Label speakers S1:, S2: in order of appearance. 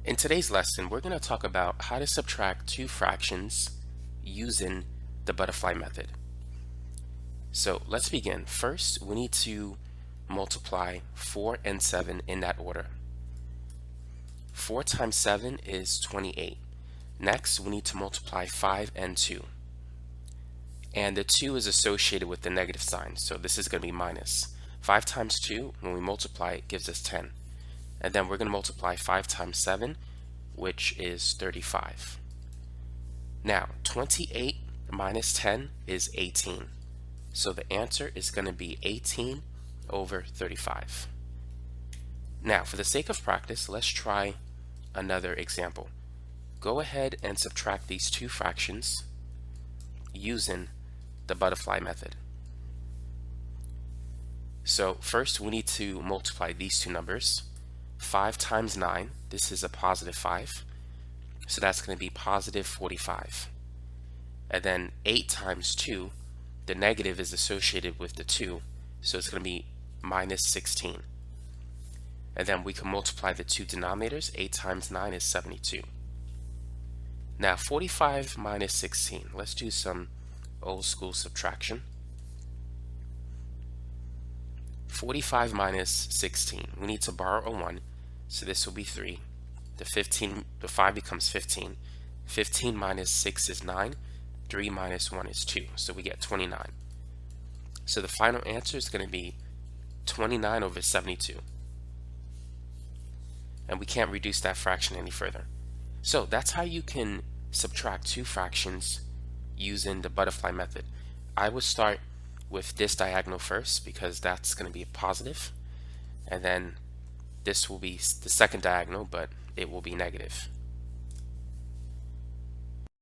S1: In today's lesson, we're going to talk about how to subtract two fractions using the butterfly method. So let's begin. First, we need to multiply 4 and 7 in that order. 4 times 7 is 28. Next, we need to multiply 5 and 2. And the 2 is associated with the negative sign, so this is going to be minus. 5 times 2, when we multiply, it gives us 10. And then we're going to multiply 5 times 7, which is 35. Now, 28 minus 10 is 18. So the answer is going to be 18 over 35. Now, for the sake of practice, let's try another example. Go ahead and subtract these two fractions using the butterfly method. So first we need to multiply these two numbers. 5 times 9, this is a positive 5, so that's going to be positive 45. And then 8 times 2, the negative is associated with the 2, so it's going to be minus 16. And then we can multiply the two denominators. 8 times 9 is 72. Now 45 minus 16, let's do some old school subtraction. 45 minus 16, we need to borrow a 1, so this will be 3. The 5 becomes 15. 15 minus 6 is 9. 3 minus 1 is 2, so we get 29. So the final answer is going to be 29 over 72. And we can't reduce that fraction any further. So that's how you can subtract two fractions using the butterfly method. I would start with this diagonal first because that's going to be a positive, and then this will be the second diagonal, but it will be negative.